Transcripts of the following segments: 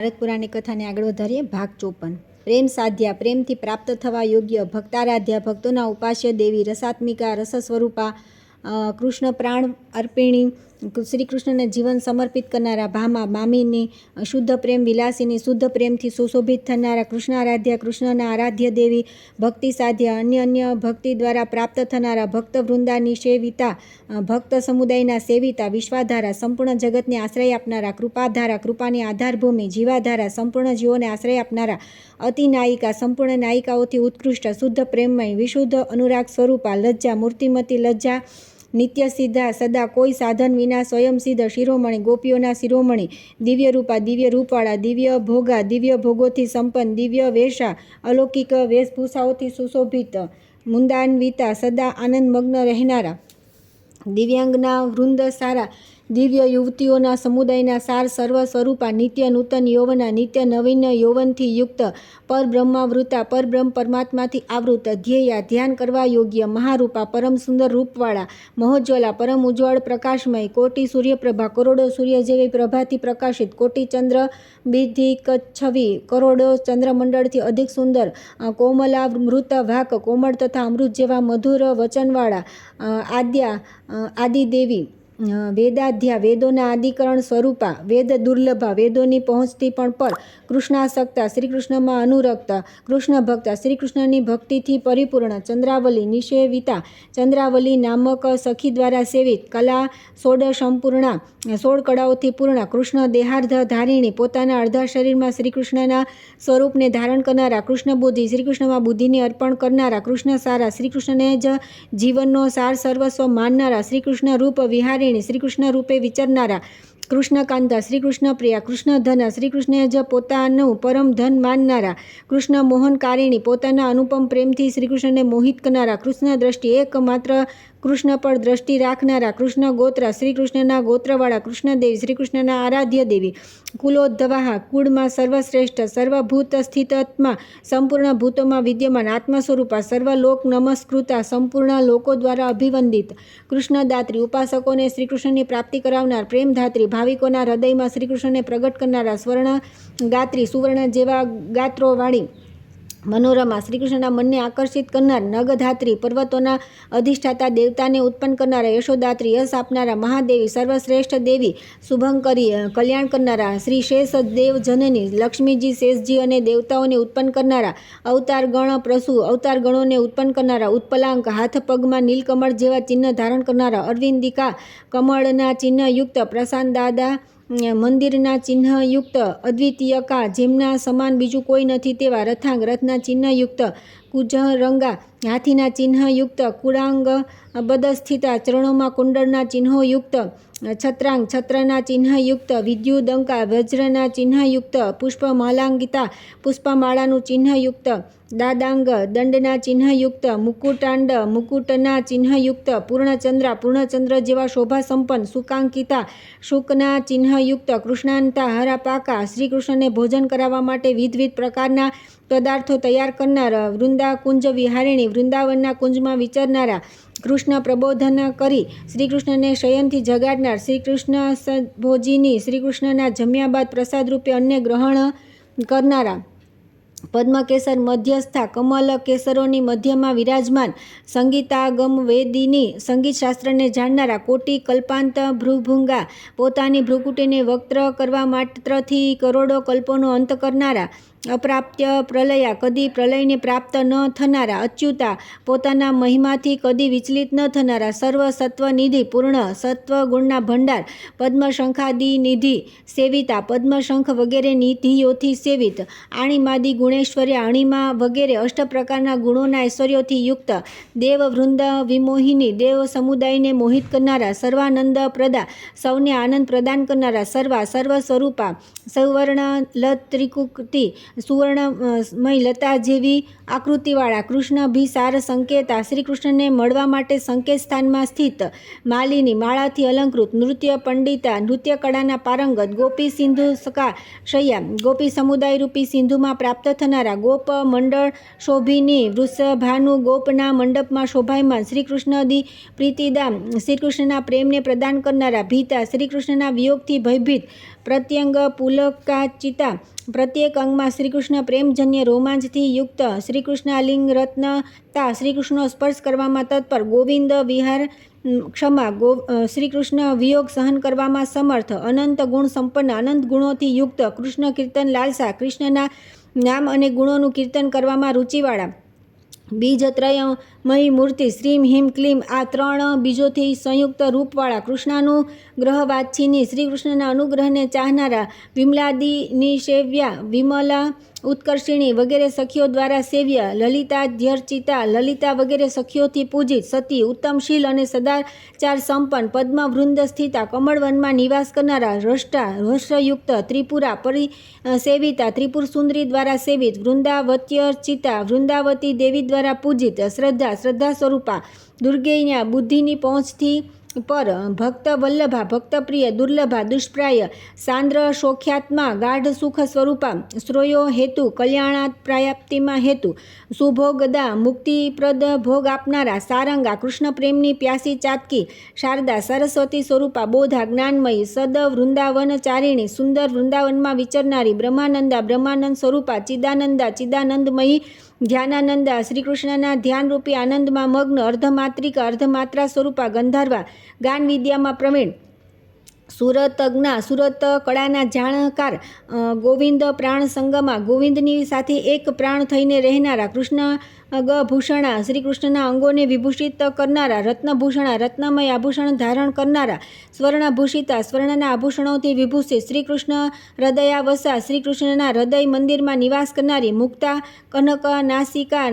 ભારત પુરાણની કથાને આગળ વધારીએ. ભાગ 54. પ્રેમ સાધ્યા, પ્રેમથી પ્રાપ્ત થવા યોગ્ય, ભક્તારાધ્યા, ભક્તોના ઉપાસ્ય દેવી, રસાત્મિકા, રસ સ્વરૂપા, કૃષ્ણ પ્રાણ અર્પિણી, શ્રી કૃષ્ણને જીવન સમર્પિત કરનારા, ભામા મામીની, શુદ્ધ પ્રેમ વિલાસીની, શુદ્ધ પ્રેમથી સુશોભિત થનારા, કૃષ્ણારાધ્યા, કૃષ્ણના આરાધ્ય દેવી, ભક્તિ સાધ્યા, અન્ય ભક્તિ દ્વારા પ્રાપ્ત થનારા, ભક્ત વૃંદાની સેવિતા, ભક્ત સમુદાયના સેવિતા, વિશ્વાધારા, સંપૂર્ણ જગતને આશ્રય આપનારા, કૃપાધારા, કૃપાની આધારભૂમિ, જીવાધારા, સંપૂર્ણ જીવોને આશ્રય આપનારા, અતિનાયિકા, સંપૂર્ણ નાયિકાઓથી ઉત્કૃષ્ટ, શુદ્ધ પ્રેમમય, વિશુદ્ધ અનુરાગ સ્વરૂપા, લજ્જા, મૂર્તિમતી લજ્જા, નિત્ય સિદ્ધા, સદા કોઈ સાધન વિના સ્વયં સિદ્ધ, શિરોમણી, ગોપીઓના શિરોમણી, દિવ્ય રૂપા, દિવ્ય રૂપવાળા, દિવ્ય ભોગા, દિવ્ય ભોગોથી સંપન્ન, દિવ્ય વેશા, અલૌકિક વેશભૂષાઓથી સુશોભિત, મુંદાન્વિતા, સદા આનંદમગ્ન રહેનારા, દિવ્યાંગના વૃંદ સારા, દિવ્ય યુવતીઓના સમુદાયના સાર, સર્વ સ્વરૂપા, નિત્ય નૂતન યૌવના, નિત્ય નવીન યૌવનથી યુક્ત, પરબ્રહ્માવૃતા, પરબ્રહ્મ પરમાત્માથી આવૃત, ધ્યેયા, ધ્યાન કરવા યોગ્ય, મહારૂપા, પરમ સુંદર રૂપવાળા, મહોજ્વલા, પરમ ઉજ્જવળ પ્રકાશમય, કોટી સૂર્યપ્રભા, કરોડો સૂર્ય જેવી પ્રભાથી પ્રકાશિત, કોટી ચંદ્ર બિધિ કચ્છવી, કરોડો ચંદ્રમંડળથી અધિક સુંદર, કોમલા મૃત વાક, કોમળ તથા અમૃત જેવા મધુર વચનવાળા, આદિદેવી, વેદાધ્યા, વેદોના આદિકરણ સ્વરૂપા, વેદ દુર્લભા, વેદોની પહોંચથી પણ પર, કૃષ્ણાસક્તા, શ્રીકૃષ્ણમાં અનુરક્તા, કૃષ્ણ ભક્તા, શ્રીકૃષ્ણની ભક્તિથી પરિપૂર્ણ, ચંદ્રાવલી, નિષેવિતા, ચંદ્રાવલી નામક સખી દ્વારા સેવિત, કલા ષોડશંપૂર્ણા, 16 કળાઓથી પૂર્ણ, કૃષ્ણ દેહાર્ધ ધારિણી, પોતાના અડધા શરીરમાં શ્રીકૃષ્ણના સ્વરૂપને ધારણ કરનારા, કૃષ્ણ બુદ્ધિ, શ્રીકૃષ્ણમાં બુદ્ધિને અર્પણ કરનારા, કૃષ્ણ સારા, શ્રીકૃષ્ણને જ જીવનનો સાર સર્વસ્વ માનનારા, શ્રીકૃષ્ણ રૂપ વિહારિણી, શ્રીકૃષ્ણ રૂપે વિચરનારા, કૃષ્ણકાંતા, શ્રીકૃષ્ણ પ્રિયા, કૃષ્ણ ધના, શ્રીકૃષ્ણને જ પોતાનું પરમ ધન માનનારા, કૃષ્ણ મોહનકારિણી, પોતાના અનુપમ પ્રેમથી શ્રીકૃષ્ણને મોહિત કરનારા, કૃષ્ણ દ્રષ્ટિ, એકમાત્ર કૃષ્ણ પર દ્રષ્ટિ રાખનારા, કૃષ્ણ ગોત્ર, શ્રીકૃષ્ણના ગોત્રવાળા, કૃષ્ણદેવી, શ્રીકૃષ્ણના આરાધ્ય દેવી, કુલોદ્ધવાહ, કુળમાં સર્વશ્રેષ્ઠ, સર્વભૂત સ્થિતાત્મા, સંપૂર્ણ ભૂતોમાં વિદ્યમાન, આત્મા સ્વરૂપા, સર્વલોક નમસ્કૃતા, સંપૂર્ણ લોકો દ્વારા અભિવંદિત, કૃષ્ણદાત્રી, ઉપાસકોને શ્રીકૃષ્ણની પ્રાપ્તિ કરાવનાર, પ્રેમધાત્રી, ભાવિકોના હૃદયમાં શ્રીકૃષ્ણને પ્રગટ કરનારા, સ્વર્ણ ગાત્રી, સુવર્ણ જેવા ગાત્રોવાળી, મનોરમા, શ્રીકૃષ્ણના મનને આકર્ષિત કરનાર, નગધાત્રી, પર્વતોના અધિષ્ઠાતા, દેવતાને ઉત્પન્ન કરનારા, યશોદાત્રી, યશ આપનારા, મહાદેવી, સર્વશ્રેષ્ઠ દેવી, શુભંકરી, કલ્યાણ કરનારા, શ્રી શેષ દેવ જનની, લક્ષ્મીજી, શેષજી અને દેવતાઓને ઉત્પન્ન કરનારા, અવતાર ગણ પ્રસુ, અવતાર ગણોને ઉત્પન્ન કરનારા, ઉત્પલાંક, હાથ પગમાં નીલકમળ જેવા ચિહ્ન ધારણ કરનારા, અરવિંદિકા, કમળના ચિહ્નયુક્ત, પ્રશાંત દાદા, મંદિરના ચિહ્નયુક્ત, અદ્વિતીયકા, જેમના સમાન બીજું કોઈ નથી તેવા, રથાંગ, રથના ચિહ્નયુક્ત, કુજરંગા, હાથીના ચિહ્નયુક્ત, કુળાંગ બદસ્થિતા, ચરણોમાં કુંડળના ચિહ્નોયુક્ત, છત્રાંગ, છત્રના ચિહ્નયુક્ત, વિદ્યુદંકા, વજ્રના ચિહ્નયુક્ત, પુષ્પમાલાંગિતા, પુષ્પમાળાનું ચિહ્નયુક્ત, દાદાંગ, દંડના ચિહ્નયુક્ત, મુકુટાંડ, મુકુટના ચિહ્નયુક્ત, પૂર્ણચંદ્રા, પૂર્ણચંદ્ર જેવા શોભા સંપન્ન, શુકાંકિતા, શુકના ચિહ્નયુક્ત, કૃષ્ણાંતા, હરાપાકા, શ્રીકૃષ્ણને ભોજન કરાવવા માટે વિવિધ પ્રકારના પદાર્થો તૈયાર કરનાર, વૃંદા કુંજ વિહારિણી, વૃંદાવનના કુંજમાં વિચરનારા, કૃષ્ણ પ્રબોધન કરી શ્રીકૃષ્ણને શયનથી જગાડનાર, શ્રીકૃષ્ણ ભોજીની, શ્રીકૃષ્ણના જમ્યા બાદ પ્રસાદ રૂપે અન્ય ગ્રહણ કરનારા, પદ્મકેસર મધ્યસ્થા, કમલ કેસરોની મધ્યમાં વિરાજમાન, સંગીતાગમ વેદિની, સંગીત શાસ્ત્રને જાણનારા, કોટી કલ્પાંત ભ્રુભુંગા, પોતાની ભ્રુકુટીને વક્ર કરવા માત્રથી કરોડો કલ્પોનો અંત કરનારા, અપ્રાપ્ય પ્રલયા, કદી પ્રલયને પ્રાપ્ત ન થનારા, અચ્યુતા, પોતાના મહિમાથી કદી વિચલિત ન થનારા, સર્વ સત્વનિધિ, પૂર્ણ સત્વગુણના ભંડાર, પદ્મશંખાદિ નિધિ સેવિતા, પદ્મશંખ વગેરે નિધિઓથી સેવિત, આણીમાદી ગુણેશ્વર્ય, અણિમા વગેરે અષ્ટ પ્રકારના ગુણોના ઐશ્વર્યોથી યુક્ત, દેવવૃંદ વિમોહિની, દેવ સમુદાયને મોહિત કરનારા, સર્વાનંદ પ્રદા, સૌને આનંદ પ્રદાન કરનારા, સર્વ સ્વરૂપા, સૌવર્ણ લત્રિકુક્તિ, સુવર્ણમય લતા જેવી આકૃતિવાળા કૃષ્ણભિસાર સંકેતા શ્રી કૃષ્ણને મળવા માટે સંકેત સ્થાનમાં સ્થિત માલિની માળાથી અલંકૃત નૃત્ય પંડિતા નૃત્ય કળાના પારંગત ગોપી સિંધુ સકા શૈયા ગોપી સમુદાય રૂપી સિંધુમાં પ્રાપ્ત થનારા ગોપ મંડળ શોભિની વૃષભાનુ ગોપના મંડપમાં શોભાયમાન શ્રીકૃષ્ણ પ્રીતિદામ શ્રીકૃષ્ણના પ્રેમને પ્રદાન કરનારા ભીતા શ્રીકૃષ્ણના વિયોગથી ભયભીત પ્રત્યંગ પુલકાચિતા પ્રત્યેક અંગમાં શ્રીકૃષ્ણ પ્રેમજન્ય રોમાંચથી યુક્ત શ્રીકૃષ્ણાલિંગ રત્નતા શ્રીકૃષ્ણનો સ્પર્શ કરવામાં તત્પર ગોવિંદ વિહાર ક્ષમા શ્રીકૃષ્ણ વિયોગ સહન કરવામાં સમર્થ અનંત ગુણ સંપન્ન અનંત ગુણોથી યુક્ત કૃષ્ણ કીર્તન લાલસા કૃષ્ણના નામ અને ગુણોનું કીર્તન કરવામાં રુચિવાળા બીજત્રયમયી મૂર્તિ શ્રીમ હિમ ક્લીમ આ ત્રણ બીજોથી સંયુક્ત રૂપવાળા કૃષ્ણાનું ગ્રહવાચ્છિની શ્રીકૃષ્ણના અનુગ્રહને ચાહનારા વિમલાદિનિષેવ્યા વિમલા ઉત્કર્ષિણી વગેરે સખીઓ દ્વારા સેવ્ય લલિતાધ્યર્ચિતા લલિતા વગેરે સખીઓથી પૂજિત સતી ઉત્તમશીલ અને સદાચાર સંપન્ન પદ્મવૃંદ સ્થિતા કમળવનમાં નિવાસ કરનારા હર્ષયુક્ત ત્રિપુરા સેવિતા ત્રિપુર સુંદરી દ્વારા સેવિત વૃંદાવત્યર્ચિતા વૃંદાવતી દેવી દ્વારા પૂજિત શ્રદ્ધા સ્વરૂપા દુર્ગેયના બુદ્ધિની પહોંચથી પર ભક્ત વલ્લભા ભક્તપ્રિય દુર્લભા દુષ્પ્રાય સાંદ્ર શોખ્યાત્મા ગાઢ સુખ સ્વરૂપા શ્રોયો હેતુ કલ્યાણાત પ્રાપ્તિમાં હેતુ સુભોગદા મુક્તિપ્રદ ભોગ આપનારા સારંગા કૃષ્ણ પ્રેમની પ્યાસી ચાતકી શારદા સરસ્વતી સ્વરૂપા બોધા જ્ઞાનમયી સદ વૃંદાવન ચારિણી સુંદર વૃંદાવનમાં વિચરનારી બ્રહ્માનંદા બ્રહ્માનંદ સ્વરૂપા ચિદાનંદા ચિદાનંદમયી ધ્યાનાનંદા શ્રીકૃષ્ણના ધ્યાનરૂપી આનંદમાં મગ્ન અર્ધમાત્રિકા અર્ધમાત્રા સ્વરૂપા ગંધર્વા ગાન વિદ્યામાં પ્રવીણ સુરતજ્ઞા સુરત કળાના જાણકાર ગોવિંદ પ્રાણ સંગમા ગોવિંદની સાથે એક પ્રાણ થઈને રહેનારા કૃષ્ણ ગભૂષણા શ્રીકૃષ્ણના અંગોને વિભૂષિત કરનારા રત્નભૂષણા રત્નમય આભૂષણ ધારણ કરનારા સ્વર્ણભૂષિતા સ્વર્ણના આભૂષણોથી વિભૂષિત શ્રીકૃષ્ણ હૃદયાવસા શ્રીકૃષ્ણના હૃદય મંદિરમાં નિવાસ કરનારી મુક્તા કનક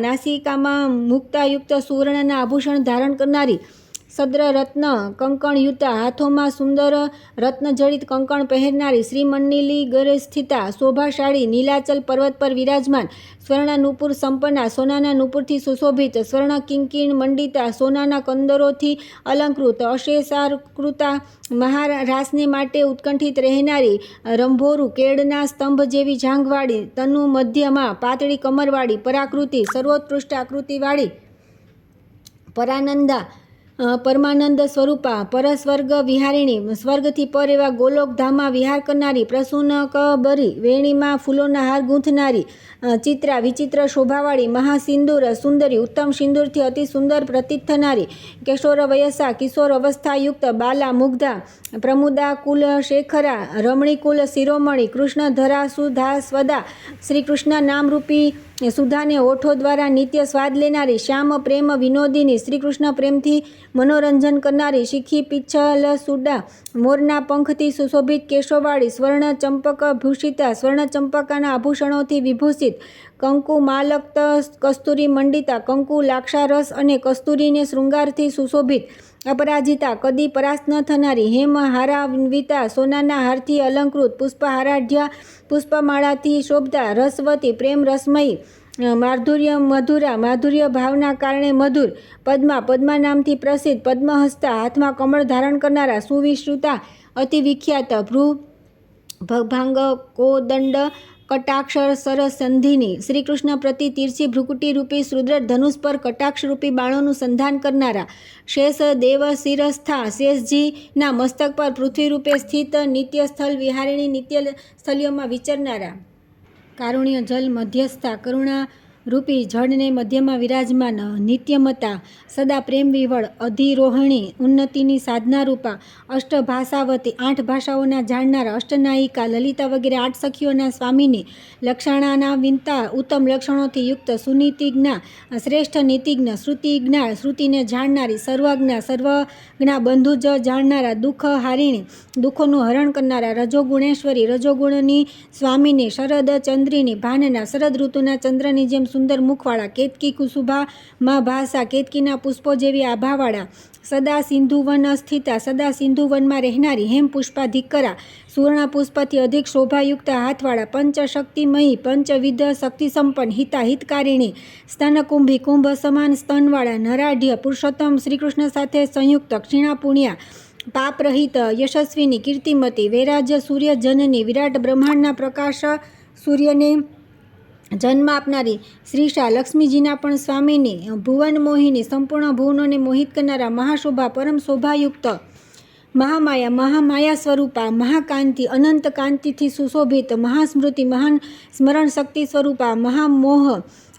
નાસિકામાં મુક્તાયુક્ત સુવર્ણના આભૂષણ ધારણ કરનારી સદ્ર રત્ન કંકણયુતા હાથોમાં સુંદર રત્નજડિત કંકણ પહેરનારી શ્રીમંડલી ગરે સ્થિતા શોભાશાળી નીલાચલ પર્વત પર વિરાજમાન સ્વર્ણ નુપુર સંપન્ના સોનાના નુપુરથી સુશોભિત સ્વર્ણ કિંકિણ મંડિતા સોનાના કંદરોથી અલંકૃત અશેષાકૃતા મહારાસને માટે ઉત્કંઠિત રહેનારી રંભોરું કેળના સ્તંભ જેવી જાંઘવાળી તનુ મધ્યમાં પાતળી કમરવાળી પરાકૃતિ સર્વોત્કૃષ્ટ આકૃતિવાળી પરમાનંદ સ્વરૂપા પરસ્વર્ગ વિહારિણી સ્વર્ગથી પર એવા ગોલોકધામમાં વિહાર કરનારી પ્રસૂનકબરી વેણીમાં ફૂલોના હાર ગૂંથનારી ચિત્રા વિચિત્ર શોભાવાળી મહાસિંદૂર સુંદરી ઉત્તમ સિંદૂરથી અતિ સુંદર પ્રતીત થનારી કિશોર વયસા કિશોર અવસ્થાયુક્ત બાલા મુગ્ધા પ્રમુદા કુલ શેખરા રમણીકુલ શિરોમણી કૃષ્ણધરા સુધાસ્વદા શ્રી કૃષ્ણ નામરૂપી સુધાને ઓઠો દ્વારા નિત્ય સ્વાદ લેનારી શ્યામ પ્રેમ વિનોદિની શ્રીકૃષ્ણ પ્રેમથી મનોરંજન કરનારી શીખી પિચ્છલ સુડા મોરના પંખથી સુશોભિત કેશોવાળી સ્વર્ણ ચંપક ભૂષિતા સ્વર્ણ ચંપકાના આભૂષણોથી વિભૂષિત કંકુ માલક્ત કસ્તુરી મંડિતા કંકુ લાક્ષારસ અને કસ્તુરીને શૃંગારથી સુશોભિત અપરાજિતા કદી પરાસ્ત ન થનારી હેમ હારાન્વિતા સોનાના હારથી અલંકૃત પુષ્પહારાઢ્યા પુષ્પમાળાથી શોભતા રસવતી પ્રેમ રસમયી માધુર્ય ભાવના કારણે મધુર પદ્મા નામથી પ્રસિદ્ધ પદ્મહસ્તા હાથમાં કમળ ધારણ કરનારા સુવિશ્રુતા અતિ વિખ્યાત ભ્રૂ ભભાંગ કોદંડ કટાક્ષર સરસંધિની શ્રીકૃષ્ણ પ્રતિ તીર્છી ભ્રુકુટી રૂપી સુદૃઢ ધનુષ પર કટાક્ષરૂપી બાણોનું સંધાન કરનારા શેષ દેવ શિરસ્થા શેષજીના મસ્તક પર પૃથ્વી રૂપે સ્થિત નિત્ય સ્થળ વિહારિણી નિત્ય સ્થળીઓમાં વિચરનારા કારુણ્ય જલ મધ્યસ્થા કરુણા રૂપી જળને મધ્યમાં વિરાજમાન નિત્યમતા સદા પ્રેમ વિવળ અધિરોહિણી ઉન્નતિની સાધના રૂપા અષ્ટભાષાવતી 8 ભાષાઓના જાણનારા અષ્ટનાયિકા લલિતા વગેરે 8 સખીઓના સ્વામીની લક્ષણાના વિનતા ઉત્તમ લક્ષણોથી યુક્ત સુનીતિજ્ઞા શ્રેષ્ઠ નીતિજ્ઞ શ્રુતિજ્ઞા શ્રુતિને જાણનારી સર્વજ્ઞા બંધુજ જાણનારા દુઃખ હારિણી દુઃખોનું હરણ કરનારા રજોગુણેશ્વરી રજોગુણની સ્વામીની શરદ ચંદ્રીની ભાનના શરદ ઋતુના ચંદ્રની જેમ સુંદર મુખવાળા, કેતકી કુસુભામાં ભાસા, કેતકીના પુષ્પો જેવી આભાવાળા, સદા સિંધુવન સ્થિતા, સદા સિંધુવનમાં રહેનારી, હેમ પુષ્પાધિકરા, સુવર્ણ પુષ્પથી અધિક શોભાયુક્ત હાથવાળા, પંચશક્તિમયી, પંચવિધ શક્તિ સંપન્ન, હિતા હિતકારિણી, સ્તનકુંભી, કુંભ સમાન સ્તનવાળા, નરાઢ્ય, પુરુષોત્તમ શ્રીકૃષ્ણ સાથે સંયુક્ત, ક્ષીણા પુણ્યા, પાપરહિત, યશસ્વીની, કીર્તિમતી, વૈરાજ્ય સૂર્ય જનની, વિરાટ બ્રહ્માંડના પ્રકાશ સૂર્યને જન્મ આપનારી, શ્રીષા, લક્ષ્મીજીના પણ સ્વામીની, ભુવન મોહિની, સંપૂર્ણ ભુવનોને મોહિત કરનારા, મહાશોભા, પરમ શોભાયુક્ત, મહામાયા, મહામાયા સ્વરૂપા, મહાકાંતિ, અનંત કાંતિથી સુશોભિત, મહાસ્મૃતિ, મહાન સ્મરણ શક્તિ સ્વરૂપા,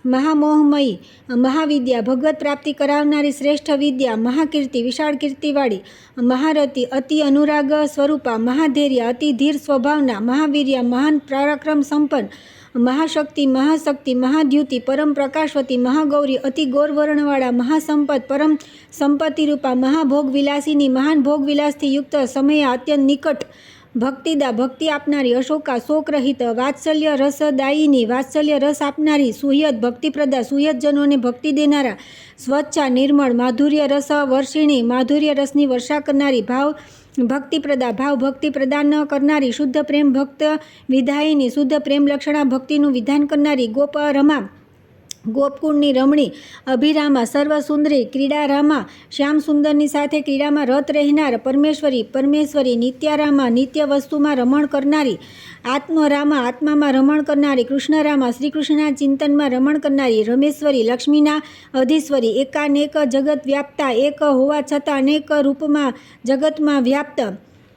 મહામોહમયી, મહાવિદ્યા, ભગવત પ્રાપ્તિ કરાવનારી, શ્રેષ્ઠ વિદ્યા, મહાકીર્તિ, વિશાળ કીર્તિવાળી, મહારતિ, અતિ અનુરાગ સ્વરૂપા, મહાધૈર્ય, અતિ ધીર સ્વભાવના, મહાવીર્ય, મહાન પરાક્રમ સંપન્ન, મહાશક્તિ, મહાદ્યુતિ, પરમ પ્રકાશવતી, મહાગૌરી, અતિ ગૌરવર્ણવાળા, મહાસંપત, પરમ સંપત્તિરૂપા, મહાભોગ વિલાસિની, મહાન ભોગ વિલાસથી યુક્ત, સમય અત્યંત નિકટ, ભક્તિદા, ભક્તિ આપનારી, અશોકા, શોકરહિત, વાત્સલ્ય રસદાયિની, વાત્સલ્ય રસ આપનારી, સુહ્યદ, ભક્તિપ્રદા, સુહ્યદજનોને ભક્તિ દેનારા, સ્વચ્છા, નિર્મળ, માધુર્ય રસ વર્ષિણી, માધુર્ય રસની વર્ષા કરનારી, ભક્તિપ્રદા, ભાવ ભક્તિ પ્રદાન કરનારી, શુદ્ધ પ્રેમ ભક્ત વિધાયિની, શુદ્ધ પ્રેમ લક્ષણા ભક્તિનું વિધાન કરનારી, ગોપરમા, ગોપકુળની રમણી, અભિરામા, સર્વસુંદરી, ક્રીડારામા, શ્યામ સુંદરની સાથે ક્રીડામાં રત રહેનાર, પરમેશ્વરી, નિત્યારામા, નિત્ય વસ્તુમાં રમણ કરનારી, આત્મરામા, આત્મામાં રમણ કરનારી, કૃષ્ણરામા, શ્રીકૃષ્ણના ચિંતનમાં રમણ કરનારી, રમેશ્વરી, લક્ષ્મીના અધીશ્વરી, એકાનેક જગત વ્યાપ્તા, એક હોવા છતાં અનેક રૂપમાં જગતમાં વ્યાપ્ત,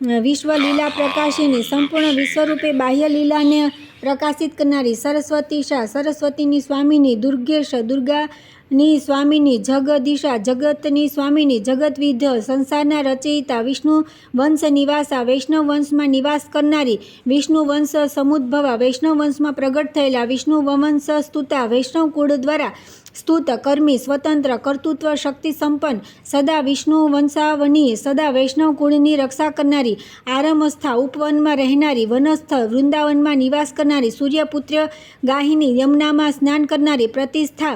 વિશ્વલીલા પ્રકાશિની, સંપૂર્ણ વિશ્વરૂપે બાહ્ય લીલાને પ્રકાશિત કરનારી, સરસ્વતીશા, સરસ્વતીની સ્વામીની, દુર્ગેશ, દુર્ગાની સ્વામીની, જગદીશા, જગતની સ્વામીની, જગતવિધ, સંસારના રચયિતા, વિષ્ણુ વંશ નિવાસા, વૈષ્ણવ વંશમાં નિવાસ કરનારી, વિષ્ણુ વંશ સમુદ્ભવા, વૈષ્ણવ વંશમાં પ્રગટ થયેલા, વિષ્ણુ વંશ સ્તુતા, વૈષ્ણવ કુળ દ્વારા સ્તુત, કર્મી, સ્વતંત્ર, કર્તૃત્વ શક્તિ સંપન્ન, સદા વિષ્ણુ વંશાવની, સદા વૈષ્ણવ કુળની રક્ષા કરનારી, આરમસ્થા, ઉપવનમાં રહેનારી, વનસ્થ, વૃંદાવનમાં નિવાસ કરનારી, સૂર્યપુત્ર ગાહિની, યમુનામાં સ્નાન કરનારી, પ્રતિષ્ઠા,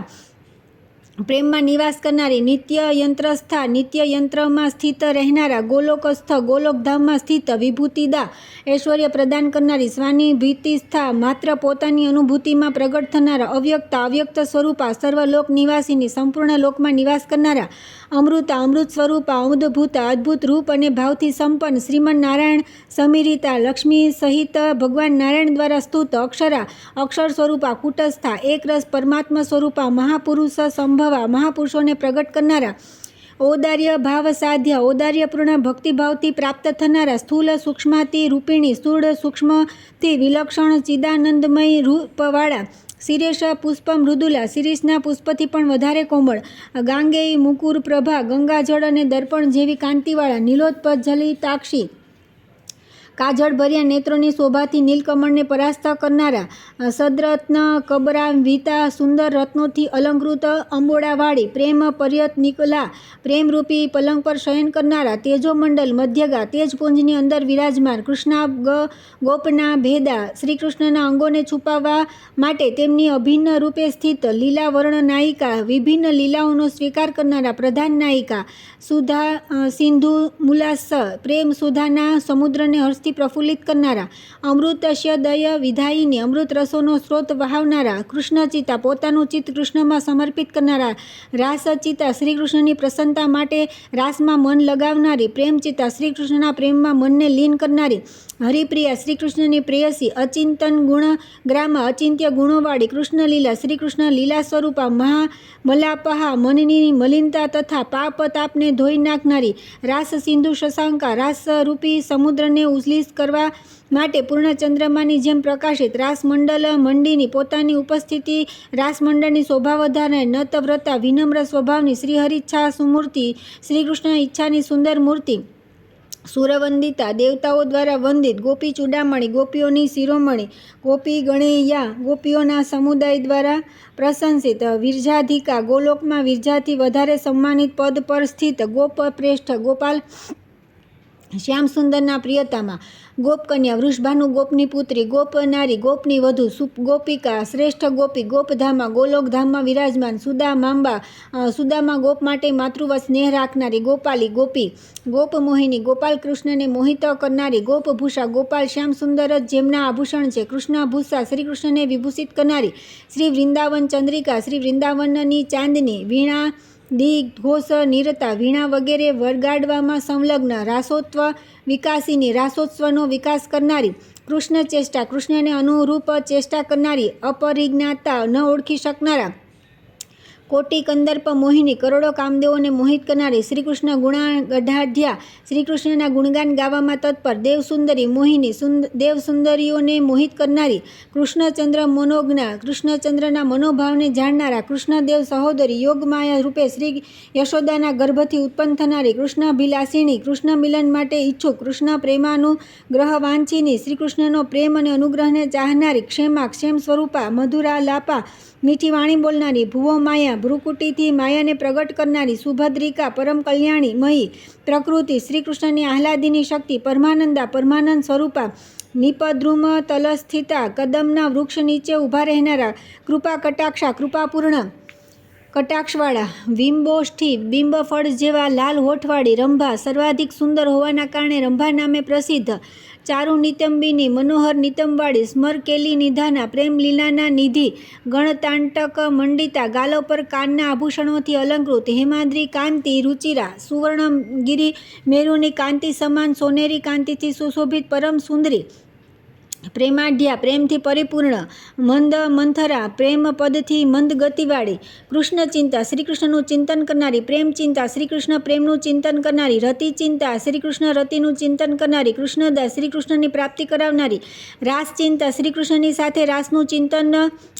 પ્રેમમાં નિવાસ કરનારી, નિત્ય યંત્રસ્થા, નિત્ય યંત્રમાં સ્થિત રહેનારા, ગોલોકસ્થ, ગોલોકધામમાં સ્થિત, વિભૂતિદા, ઐશ્વર્ય પ્રદાન કરનારી, સ્વાનિભીતિસ્થા, માત્ર પોતાની અનુભૂતિમાં પ્રગટ થનારા, અવ્યક્તા, અવ્યક્ત સ્વરૂપા, સર્વલોક નિવાસીની, સંપૂર્ણ લોકમાં નિવાસ કરનારા, અમૃતા, અમૃત સ્વરૂપા, અમૃતભૂતા, અદ્ભુત રૂપ અને ભાવથી સંપન્ન, શ્રીમન નારાયણ સમીરિતા, લક્ષ્મી સહિત ભગવાન નારાયણ દ્વારા સ્તુત, અક્ષરા, અક્ષર સ્વરૂપા, કુટસ્થા, એકરસ પરમાત્મા સ્વરૂપા, મહાપુરુષ સંભવા, મહાપુરુષોને પ્રગટ કરનારા, ઔદાર્ય ભાવ સાધ્ય, ઔદાર્યપૂર્ણ ભક્તિભાવથી પ્રાપ્ત થનારા, સ્થૂલ સૂક્ષ્માતિ રૂપિણી, સ્થૂળ સૂક્ષ્મથી વિલક્ષણ ચિદાનંદમય રૂપવાળા, શિરેષ પુષ્પ મૃદુલા, શિરીષના પુષ્પથી પણ વધારે કોમળ, ગાંગેય મુકુર પ્રભા, ગંગાજળ અને દર્પણ જેવી કાંતિવાળા, નીલોત્પજલિતાક્ષી, કાજળભર્યા નેત્રોની શોભાથી નીલકમળને પરાસ્ત કરનારા, સદરત્ન કબરાન્વિતા, સુંદર રત્નોથી અલંકૃત અંબોડાવાળી, પ્રેમ પર્યત નિકલા, પ્રેમરૂપી પલંગ પર શયન કરનારા, તેજોમંડલ મધ્યગા, તેજપુંજની અંદર વિરાજમાન, કૃષ્ણા ગોપના ભેદા, શ્રીકૃષ્ણના અંગોને છુપાવવા માટે તેમની અભિન્ન રૂપે સ્થિત, લીલા વર્ણ નાયિકા, વિભિન્ન લીલાઓનો સ્વીકાર કરનારા, પ્રધાન નાયિકા, સુધા સિંધુ મુલાસ, પ્રેમ સુધાના સમુદ્રને હર્ષથી પ્રફુલ્લિત કરનારા, અમૃતસ્ય દય વિધાયિની, અમૃત રસોનો સ્ત્રોત વહાવનારા, કૃષ્ણચિતા, પોતાનું ચિત્ત કૃષ્ણમાં સમર્પિત કરનારા, રાસચિતા, શ્રીકૃષ્ણની પ્રસન્નતા માટે રાસમાં મન લગાવનારી, પ્રેમચિતા, શ્રીકૃષ્ણના પ્રેમમાં મનને લીન કરનારી, હરિપ્રિયા, શ્રીકૃષ્ણની પ્રેયસી, અચિંતન ગુણગ્રામા, અચિંત્ય ગુણોવાળી, કૃષ્ણલીલા, શ્રીકૃષ્ણ લીલા સ્વરૂપા, મહામલાપહા, મનની મલિનતા તથા પાપ તાપને ધોઈ નાખનારી, રાસ સિંધુ શશાંકા, રાસરૂપી સમુદ્રને ઉજ્જલિત કરવા માટે પૂર્ણ ચંદ્રમાની જેમ પ્રકાશિત, રાસમંડલ મંડીની, પોતાની ઉપસ્થિતિ રાસમંડળની શોભા વધારનારી, નતવ્રતા, વિનમ્ર સ્વભાવની, શ્રીહરિચ્છા સુમૂર્તિ, શ્રીકૃષ્ણ ઈચ્છાની સુંદર મૂર્તિ, સુરવંદિતા, દેવતાઓ દ્વારા વંદિત, ગોપી ચૂડામણી, ગોપીઓની શિરોમણી, ગોપી ગણેયા, ગોપીઓના સમુદાય દ્વારા પ્રશંસિત, વિરજાધિકા, ગોલોકમાં વિરજાથી વધારે સન્માનિત પદ પર સ્થિત, ગોપપ્રેષ્ઠ, ગોપાલ શ્યામ સુંદરના પ્રિયતામાં, ગોપકન્યા, વૃષભાનુ ગોપની પુત્રી, ગોપનારી, ગોપની વધુ, ગોપિકા, શ્રેષ્ઠ ગોપી, ગોપધામા, ગોલોકધામમાં વિરાજમાન, સુદામા ગોપ માટે માતૃવત સ્નેહ રાખનારી, ગોપાલી, ગોપી, ગોપમોહિની, ગોપાલ કૃષ્ણને મોહિત કરનારી, ગોપભૂષા, ગોપાલ શ્યામ સુંદર જ જેમના આભૂષણ છે, કૃષ્ણભૂષા, શ્રી કૃષ્ણને વિભૂષિત કરનારી, શ્રી વૃંદાવન ચંદ્રિકા, શ્રી વૃંદાવનની ચાંદની, વીણા ઘોષ નિરતા, વીણા વગેરે વગાડવામાં સંલગ્ન, રાસોત્વ વિકાસીની, રાસોત્સવનો વિકાસ કરનારી, કૃષ્ણ ચેષ્ટા, કૃષ્ણને અનુરૂપ ચેષ્ટા કરનારી, અપરિજ્ઞાતા, ન ઓળખી શકનારા, કોટી કંદર્પ મોહિની, કરોડો કામદેવોને મોહિત કરનારી, શ્રીકૃષ્ણ ગુણાગઢાઢ્યા, શ્રીકૃષ્ણના ગુણગાન ગાવામાં તત્પર, દેવસુંદરી મોહિની, દેવસુંદરીઓને મોહિત કરનારી, કૃષ્ણચંદ્ર મનોજ્ઞા, કૃષ્ણચંદ્રના મનોભાવને જાણનારા, કૃષ્ણદેવ સહોદરી, યોગમાયા રૂપે શ્રી યશોદાના ગર્ભથી ઉત્પન્ન થનારી, કૃષ્ણભિલાષિણી, કૃષ્ણ મિલન માટે ઈચ્છુક, કૃષ્ણ પ્રેમાનુગ્રહ વાંછિની, શ્રીકૃષ્ણનો પ્રેમ અને અનુગ્રહને ચાહનારી, ક્ષેમા, ક્ષેમ સ્વરૂપા, મધુરા લાપા, મીઠી વાણી બોલનારી, ભુવો માયા, ભ્રુકુટીથી માયાને પ્રગટ કરનારી, સુભદ્રિકા, પરમ કલ્યાણી મયી, પ્રકૃતિ, શ્રીકૃષ્ણની આહ્લાદિની શક્તિ, પરમાનંદા, પરમાનંદ સ્વરૂપા, નિપદ્રુમ તલસ્થિતા, કદમના વૃક્ષ નીચે ઊભા રહેનારા, કૃપા કટાક્ષા, કૃપાપૂર્ણ કટાક્ષવાળા, બિંબોષ્ઠી, બિંબફળ જેવા લાલ હોઠવાળી, રંભા, સર્વાધિક સુંદર હોવાના કારણે રંભા નામે પ્રસિદ્ધ, ચારુ નિતંબિની, મનોહર નિતંબવાળી, સ્મરકેલી નિધાના, પ્રેમ લીલાના નિધિ, ગણતાંટક મંડિતા, ગાલો પર કાનના આભૂષણોથી અલંકૃત, હેમાદ્રી કાંતિ, રુચિરા, સુવર્ણગિરી મેરુની કાંતિ સમાન સોનેરી કાંતિથી સુશોભિત, પરમ સુંદરી, પ્રેમાઢ્યા, પ્રેમથી પરિપૂર્ણ, મંદ મંથરા, પ્રેમ પદથી મંદ ગતિવાળી, કૃષ્ણ ચિંતા, શ્રીકૃષ્ણનું ચિંતન કરનારી, પ્રેમ ચિંતા, શ્રીકૃષ્ણ પ્રેમનું ચિંતન કરનારી, રતિ ચિંતા, શ્રીકૃષ્ણ રતિનું ચિંતન કરનારી, કૃષ્ણદાસ, શ્રીકૃષ્ણની પ્રાપ્તિ કરાવનારી, રાસ ચિંતા, શ્રીકૃષ્ણની સાથે રાસનું ચિંતન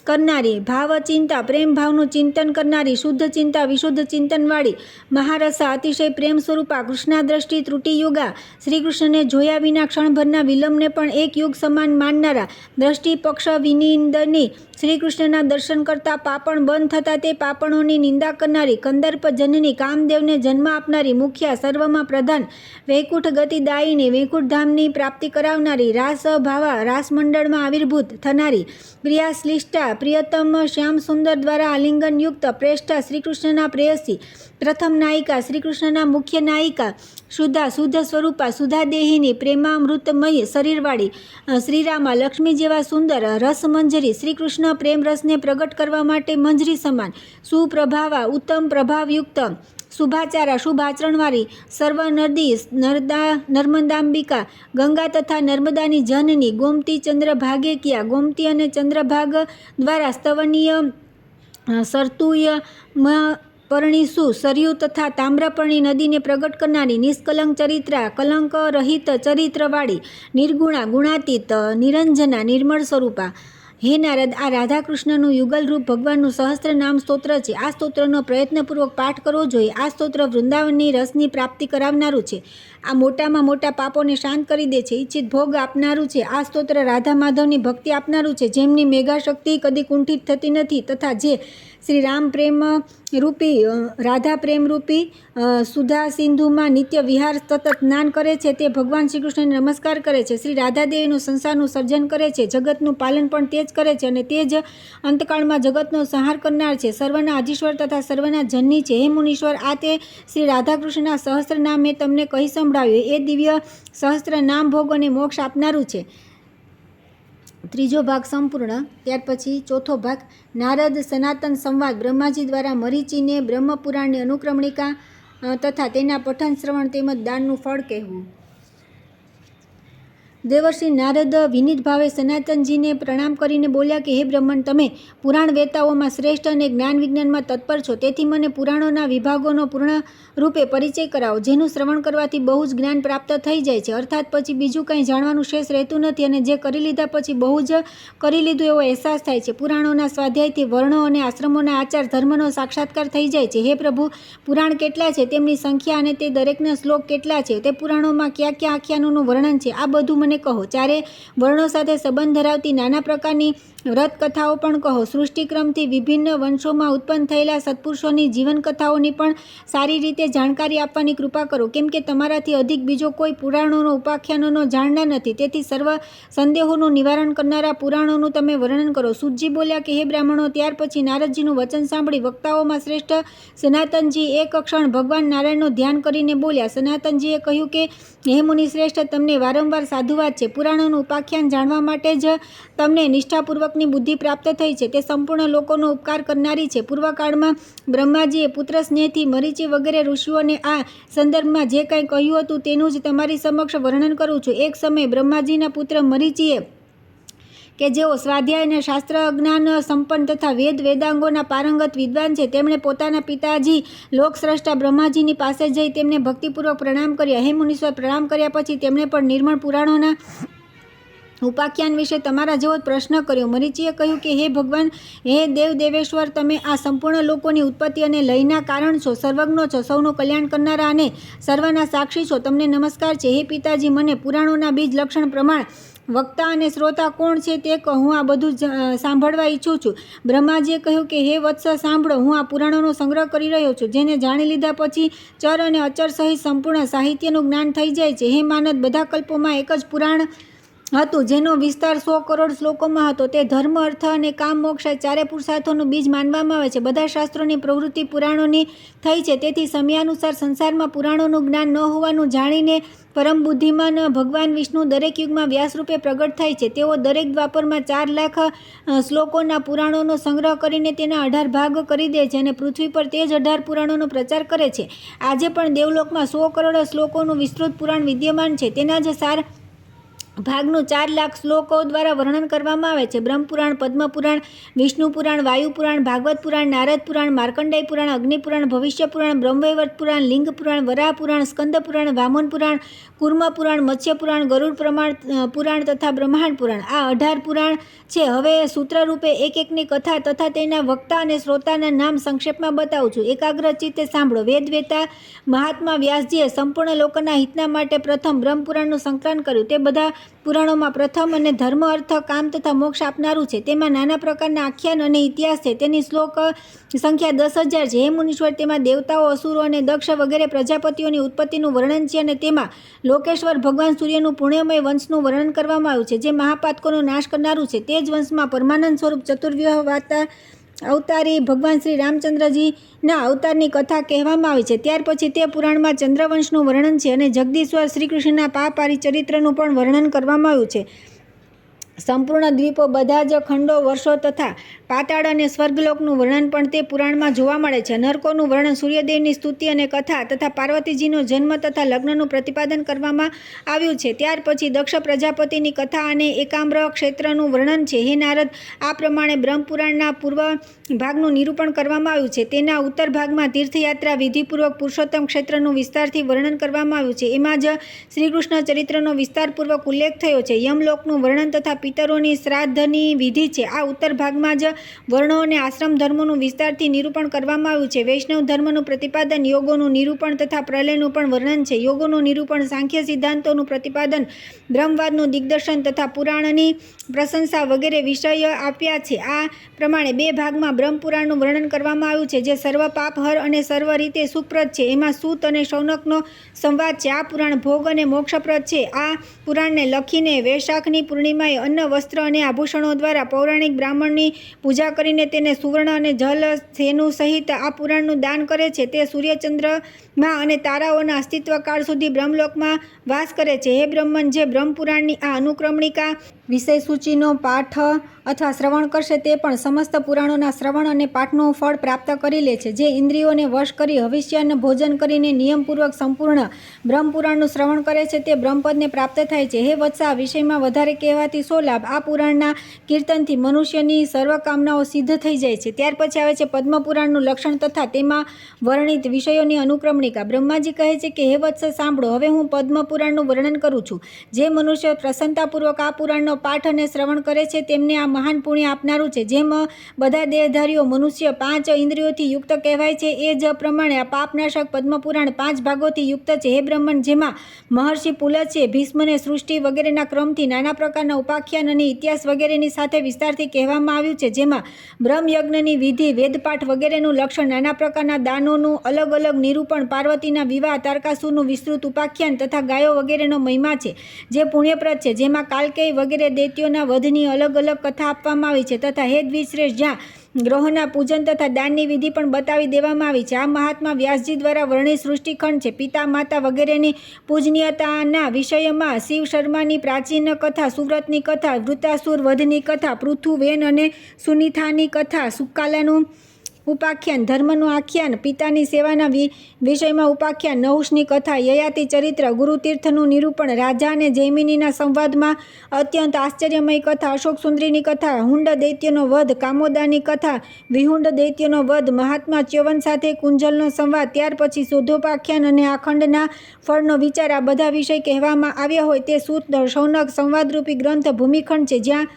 કરનારી, ભાવ ચિંતા, પ્રેમ ભાવનું ચિંતન કરનારી, શુદ્ધ ચિંતા, વિશુદ્ધ ચિંતનવાળી, મહારસા, અતિશય પ્રેમ સ્વરૂપા, કૃષ્ણાદ્રષ્ટિ ત્રુટિયુગા, શ્રીકૃષ્ણને જોયા વિના ક્ષણભરના વિલંબને પણ એક યુગ સમાન માનનારા, દ્રષ્ટિ પક્ષ વિનિંદની, શ્રીકૃષ્ણના દર્શન કરતાં પાપણ બંધ થતાં તે પાપણોની નિંદા કરનારી, કંદર્પ જનની, કામદેવને જન્મ આપનારી, મુખ્યા, સર્વમાં પ્રધાન, વૈકુંઠ ગતિદાયિની, વૈકુંઠધામની પ્રાપ્તિ કરાવનારી, રાસ ભાવા, રાસમંડળમાં આવિર્ભૂત થનારી, પ્રિયાશ્લિષ્ટા, પ્રિયતમ શ્યામ સુંદર દ્વારા આલિંગનયુક્ત, પ્રેષ્ઠા, શ્રીકૃષ્ણના પ્રેયસી, પ્રથમ નાયિકા, શ્રીકૃષ્ણના મુખ્ય નાયિકા, શુદ્ધા, શુદ્ધ સ્વરૂપા, સુધાદેહિની, પ્રેમામૃતમય શરીરવાળી, શ્રીરામા, લક્ષ્મી જેવા સુંદર, રસમંજરી, શ્રીકૃષ્ણ પ્રેમ રસને પ્રગટ કરવા માટે મંજરી સમાન, સુપ્રભાવા, ઉત્તમ પ્રભાવયુક્ત, શુભાચારા, શુભ આચરણવાળી, સર્વનદી, નર્મદાંબિકા, ગંગા તથા નર્મદાની જનની, ગોમતી ચંદ્રભાગે કિયા, ગોમતી અને ચંદ્રભાગ દ્વારા સ્તવનીય, સરતુય પરણીસુ, સરયુ તથા તામ્રપર્ણી નદીને પ્રગટ કરનારી, નિષ્કલંક ચરિત્રા, કલંક રહિત ચરિત્રવાળી, નિર્ગુણા, ગુણાતીત, નિરંજના, નિર્મળ સ્વરૂપા. હે નારદ, આ રાધાકૃષ્ણનું યુગલરૂપ ભગવાનનું સહસ્ત્ર નામ સ્તોત્ર છે. આ સ્તોત્રનો પ્રયત્નપૂર્વક પાઠ કરવો જોઈએ. આ સ્તોત્ર વૃંદાવનની રસની પ્રાપ્તિ કરાવનારું છે. આ મોટામાં મોટા પાપોને શાંત કરી દે છે. ઈચ્છિત ભોગ આપનારું છે. આ સ્તોત્ર રાધા માધવની ભક્તિ આપનારું છે, જેમની મેઘાશક્તિ કદી કુંઠિત થતી નથી, તથા જે શ્રી રામ પ્રેમ રૂપી, રાધા પ્રેમ રૂપી સુધા સિંધુમાં નિત્ય વિહાર સતત સ્નાન કરે છે, તે ભગવાન શ્રી કૃષ્ણને નમસ્કાર કરે છે. શ્રી રાધાદેવીનું સંસારનું સર્જન કરે છે, જગતનું પાલન પણ તે જ કરે છે, અને તે જ અંતકાળમાં જગતનો સંહાર કરનાર છે. સર્વના અધીશ્વર તથા સર્વના જનની છે. હે મુનીશ્વર, આ તે શ્રી રાધાકૃષ્ણના સહસ્ત્ર નામ મેં તમને કહી સંભળાવ્યું. એ દિવ્ય સહસ્ત્ર નામ ભોગ અને મોક્ષ આપનારું છે. ત્રીજો ભાગ સંપૂર્ણ. ત્યાર પછી ચોથો ભાગ, નારદ સનાતન સંવાદ, બ્રહ્માજી દ્વારા મરીચીને બ્રહ્મપુરાણની અનુક્રમણિકા તથા તેના પઠન શ્રવણ તેમજ દાનનું ફળ કહેવું. દેવર્ષિ નારદ વિનીત ભાવે સનાતનજીને પ્રણામ કરીને બોલ્યા કે હે બ્રહ્મણ, તમે પુરાણ વેતાઓમાં શ્રેષ્ઠ અને જ્ઞાન વિજ્ઞાનમાં તત્પર છો. તેથી મને પુરાણોના વિભાગોનો પૂર્ણ રૂપે પરિચય કરાવો, જેનું શ્રવણ કરવાથી બહુ જ જ્ઞાન પ્રાપ્ત થઈ જાય છે. અર્થાત પછી બીજું કંઈ જાણવાનું શેષ રહેતું નથી, અને જે કરી લીધા પછી બહુ જ કરી લીધું એવો અહેસાસ થાય છે. પુરાણોના સ્વાધ્યાયથી વર્ણો અને આશ્રમોના આચાર ધર્મનો સાક્ષાત્કાર થઈ જાય છે. હે પ્રભુ, પુરાણ કેટલા છે, તેમની સંખ્યા અને તે દરેકના શ્લોક કેટલા છે, તે પુરાણોમાં કયા કયા આખ્યાનોનું વર્ણન છે, આ બધું મને કહો. ચારે વર્ણો સાથે સંબંધ ધરાવતી નાના પ્રકારની વ્રત કથાઓ પણ કહો. સૃષ્ટિક્રમથી વિભિન્ન વંશોમાં ઉત્પન્ન થયેલા સત્પુરુષોની જીવન કથાઓની પણ સારી રીતે જાણકારી આપવાની કૃપા કરો, કેમ કે તમારાથી અધિક બીજો કોઈ પુરાણોનો ઉપાખ્યાનોનો જાણનાર નથી. તેથી સર્વ સંદેહોનું નિવારણ કરનારા પુરાણોનું તમે વર્ણન કરો. સૂતજી બોલ્યા કે હે બ્રાહ્મણો, ત્યાર પછી નારદજીનું વચન સાંભળી વક્તાઓમાં શ્રેષ્ઠ સનાતનજી એક ક્ષણ ભગવાન નારાયણનું ધ્યાન કરીને બોલ્યા. સનાતનજીએ કહ્યું કે હે મુનિ શ્રેષ્ઠ, તમને વારંવાર સાધુવાદ છે. પુરાણોનું ઉપાખ્યાન જાણવા માટે જ તમને નિષ્ઠાપૂર્વકની બુદ્ધિ પ્રાપ્ત થઈ છે. તે સંપૂર્ણ લોકોનો ઉપકાર કરનારી છે. પૂર્વકાળમાં બ્રહ્માજીએ પુત્ર સ્નેહથી મરીચી વગેરે ઋષિઓને આ સંદર્ભમાં જે કંઈ કહ્યું હતું તેનું જ તમારી સમક્ષ વર્ણન કરું છું. એક સમયે બ્રહ્માજીના પુત્ર મરીચીએ, કે જેઓ સ્વાધ્યાય અને શાસ્ત્ર જ્ઞાન સંપન્ન તથા વેદાંગોના પારંગત વિદ્વાન છે, તેમણે પોતાના પિતાજી લોકસ્રષ્ટા બ્રહ્માજીની પાસે જઈ તેમને ભક્તિપૂર્વક પ્રણામ કર્યા. હે મુનીશ્વર, પ્રણામ કર્યા પછી તેમણે પણ નિર્મળ પુરાણોના ઉપાખ્યાન વિશે તમારા જેવો જ પ્રશ્ન કર્યો. મરીચીએ કહ્યું કે હે ભગવાન, હે દેવેશ્વર, તમે આ સંપૂર્ણ લોકોની ઉત્પત્તિ અને લયના કારણ છો, સર્વજ્ઞ છો, સૌનું કલ્યાણ કરનારા અને સર્વના સાક્ષી છો. તમને નમસ્કાર છે. હે પિતાજી, મને પુરાણોના બીજ લક્ષણ પ્રમાણ વક્તા અને શ્રોતા કોણ છે તે કહો. હું આ બધું સાંભળવા ઈચ્છું છું. બ્રહ્માજીએ કહ્યું કે હે વત્સ, સાંભળો. હું આ પુરાણોનો સંગ્રહ કરી રહ્યો છું, જેને જાણી લીધા પછી ચર અને અચર સહિત સંપૂર્ણ સાહિત્યનું જ્ઞાન થઈ જાય છે. હે માનદ, બધા કલ્પોમાં એક જ પુરાણ હતું જેનો વિસ્તાર 100 કરોડ શ્લોકોમાં હતો. તે ધર્મ, અર્થ અને કામ, મોક્ષ ચારે પુરુષાર્થોનું બીજ માનવામાં આવે છે. બધા શાસ્ત્રોની પ્રવૃત્તિ પુરાણોની થઈ છે. તેથી સમયાનુસાર સંસારમાં પુરાણોનું જ્ઞાન ન હોવાનું જાણીને પરમ બુદ્ધિમાન ભગવાન વિષ્ણુ દરેક યુગમાં વ્યાસરૂપે પ્રગટ થાય છે. તેઓ દરેક દ્વાપરમાં 4 લાખ શ્લોકોના પુરાણોનો સંગ્રહ કરીને તેના 18 ભાગ કરી દે છે અને પૃથ્વી પર તે જ 18 પુરાણોનો પ્રચાર કરે છે. આજે પણ દેવલોકમાં 100 કરોડ શ્લોકોનું વિસ્તૃત પુરાણ વિદ્યમાન છે. તેના જ સાર ભાગનું 4 લાખ શ્લોકો દ્વારા વર્ણન કરવામાં આવે છે. બ્રહ્મપુરાણ, પદ્મપુરાણ, વિષ્ણુ પુરાણ, વાયુ પુરાણ, ભાગવત પુરાણ, નારદ પુરાણ, માર્કંડેય પુરાણ, અગ્નિ પુરાણ, ભવિષ્ય પુરાણ, બ્રહ્મવૈવર્ત પુરાણ, લિંગ પુરાણ, વરાહ પુરાણ, સ્કંદ પુરાણ, વામન પુરાણ, કુર્મ પુરાણ, મત્સ્ય પુરાણ, ગરુડ પુરાણ તથા બ્રહ્માંડ પુરાણ. આ 18 પુરાણ છે. હવે સૂત્રરૂપે એક એકની કથા તથા તેના વક્તા અને શ્રોતાના નામ સંક્ષેપમાં બતાવું છું. એકાગ્ર ચિત્તે સાંભળો. વેદવેતા મહાત્મા વ્યાસજીએ સંપૂર્ણ લોકોના હિતના માટે પ્રથમ બ્રહ્મપુરાણનું સંકલન કર્યું. તે બધા પુરાણોમાં પ્રથમ અને ધર્મ, અર્થ, કામ તથા મોક્ષ આપનારું છે. તેમાં નાના પ્રકારના આખ્યાન અને ઇતિહાસ છે. તેની શ્લોક સંખ્યા 10,000 છે. હે મુનીશ્વર, તેમાં દેવતાઓ, અસુરો અને દક્ષ વગેરે પ્રજાપતિઓની ઉત્પત્તિનું વર્ણન છે અને તેમાં લોકેશ્વર ભગવાન સૂર્યનું પુણ્યમય વંશનું વર્ણન કરવામાં આવ્યું છે, જે મહાપાતકોનો નાશ કરનારું છે. તે જ વંશમાં પરમાનંદ સ્વરૂપ ચતુર્વ્યહવાતા અવતારી ભગવાન શ્રી રામચંદ્રજીના અવતારની કથા કહેવામાં આવી છે. ત્યાર પછી તે પુરાણમાં ચંદ્રવંશનું વર્ણન છે અને જગદીશ્વર શ્રીકૃષ્ણના પાપારી ચરિત્રનું પણ વર્ણન કરવામાં આવ્યું છે. સંપૂર્ણ દ્વીપો, બધા જ ખંડો, વર્ષો તથા પાતાળ અને સ્વર્ગલોકનું વર્ણન પણ તે પુરાણમાં જોવા મળે છે. નરકોનું વર્ણન, સૂર્યદેવની સ્તુતિ અને કથા તથા પાર્વતીજીનો જન્મ તથા લગ્નનું પ્રતિપાદન કરવામાં આવ્યું છે. ત્યાર પછી દક્ષ પ્રજાપતિની કથા અને એકામ્ર ક્ષેત્રનું વર્ણન છે. હે નારદ, આ પ્રમાણે બ્રહ્મપુરાણના પૂર્વ ભાગનું નિરૂપણ કરવામાં આવ્યું છે. તેના ઉત્તર ભાગમાં તીર્થયાત્રા વિધિપૂર્વક પુરુષોત્તમ ક્ષેત્રનું વિસ્તારથી વર્ણન કરવામાં આવ્યું છે. એમાં જ શ્રીકૃષ્ણ ચરિત્રનો વિસ્તારપૂર્વક ઉલ્લેખ થયો છે. યમલોકનું વર્ણન તથા પિતરોની શ્રાદ્ધની વિધિ છે. આ ઉત્તર ભાગમાં જ વર્ણો અને આશ્રમ ધર્મોનું વિસ્તારથી નિરૂપણ કરવામાં આવ્યું છે. વૈષ્ણવ ધર્મનું પ્રતિપાદન, યોગોનું નિરૂપણ તથા પ્રલયનું પણ વર્ણન છે. યોગોનું નિરૂપણ, સાંખ્ય સિદ્ધાંતોનું પ્રતિપાદન, બ્રહ્મવાદનું દિગ્દર્શન તથા પુરાણની પ્રશંસા વગેરે વિષય આપ્યા છે. આ પ્રમાણે 2 ભાગમાં બ્રહ્મપુરાણનું વર્ણન કરવામાં આવ્યું છે, જે સર્વ પાપહર અને સર્વ રીતે સુખપ્રદ છે. એમાં સૂત અને શૌનકનો સંવાદ છે. આ પુરાણ ભોગ અને મોક્ષપ્રદ છે. આ પુરાણને લખીને વૈશાખની પૂર્ણિમાએ અન્ન, વસ્ત્ર અને આભૂષણો દ્વારા પૌરાણિક બ્રાહ્મણની પૂજા કરીને તેને સુવર્ણ અને જલ સેનું સહિત આ પુરાણનું દાન કરે છે. તે સૂર્યચંદ્રમાં અને તારાઓના અસ્તિત્વકાળ સુધી બ્રહ્મલોકમાં વાસ કરે છે. હે બ્રહ્મન, જે બ્રહ્મપુરાણની આ અનુક્રમણિકા વિષય સૂચિનો પાઠ અથવા શ્રવણ કરશે તે પણ સમસ્ત પુરાણોના શ્રવણ અને પાઠનું ફળ પ્રાપ્ત કરી લે છે. જે ઇન્દ્રિયોને વશ કરી હવિષ્યાન્ન ભોજન કરીને નિયમપૂર્વક સંપૂર્ણ બ્રહ્મપુરાણનું શ્રવણ કરે છે તે બ્રહ્મપદને પ્રાપ્ત થાય છે. હે વત્સ, આ વિષયમાં વધારે કહેવાથી શો લાભ? આ પુરાણના કીર્તનથી મનુષ્યની સર્વ કામનાઓ સિદ્ધ થઈ જાય છે. ત્યાર પછી આવે છે પદ્મપુરાણનું લક્ષણ તથા તેમાં વર્ણિત વિષયોની અનુક્રમણિકા. બ્રહ્માજી કહે છે કે હે વત્સ, સાંભળો. હવે હું પદ્મપુરાણનું વર્ણન કરું છું. જે મનુષ્ય પ્રસન્નતાપૂર્વક આ પુરાણનો પાઠ અને શ્રવણ કરે છે તેમને આ મહાન પુણ્ય આપનારું છે. જેમ બધા દેહધારીઓ મનુષ્ય 5 ઇન્દ્રિયોથી યુક્ત કહેવાય છે, એ જ પ્રમાણે આ પાપનાશક પદ્મપુરાણ 5 ભાગોથી યુક્ત છે. હે બ્રહ્મણ, જેમાં મહર્ષિ પુલત્સ્યે ભીષ્મને સૃષ્ટિ વગેરેના ક્રમથી નાના પ્રકારના ઉપાખ્યાન અને ઇતિહાસ વગેરેની સાથે વિસ્તારથી કહેવામાં આવ્યું છે. જેમાં બ્રહ્મયજ્ઞની વિધિ, વેદપાઠ વગેરેનું લક્ષણ, નાના પ્રકારના દાનોનું અલગ અલગ નિરૂપણ, પાર્વતીના વિવાહ, તારકાસુરનું વિસ્તૃત ઉપાખ્યાન તથા ગાયો વગેરેનો મહિમા છે જે પુણ્યપ્રદ છે. જેમાં કાલકેય વગેરે દૈત્યોના વધની અલગ અલગ કથા આપવામાં આવી છે. તથા હે દ્વિજશ્રેષ્ઠ, જ્યાં ગ્રહોના પૂજન તથા દાનની વિધિ પણ બતાવી દેવામાં આવી છે. આ મહાત્મા વ્યાસજી દ્વારા વર્ણિત સૃષ્ટિખંડ છે. પિતા માતા વગેરેની પૂજનીયતાના વિષયમાં શિવ શર્માની પ્રાચીન કથા, સુવ્રતની કથા, વૃત્તાસુર વધની કથા, પૃથુવેન અને સુનિથાની કથા, સુકાલાનું ઉપાખ્યાન, ધર્મનું આખ્યાન, પિતાની સેવાના વિષયમાં ઉપાખ્યાન, નહુષની કથા, યયાતિ ચરિત્ર, ગુરુતીર્થનું નિરૂપણ, રાજા અને જૈમિનીના સંવાદમાં અત્યંત આશ્ચર્યમય કથા, અશોક સુંદરીની કથા, હુંડ દૈત્યનો વધ, કામોદાની કથા, વિહુંડ દૈત્યનો વધ, મહાત્મા ચ્યવન સાથે કુંજલનો સંવાદ, ત્યાર પછી શોધોપાખ્યાન અને આખંડના ફળનો વિચાર, આ બધા વિષય કહેવામાં આવ્યા હોય તે સૂત શૌનક સંવાદરૂપી ગ્રંથ ભૂમિખંડ છે. જ્યાં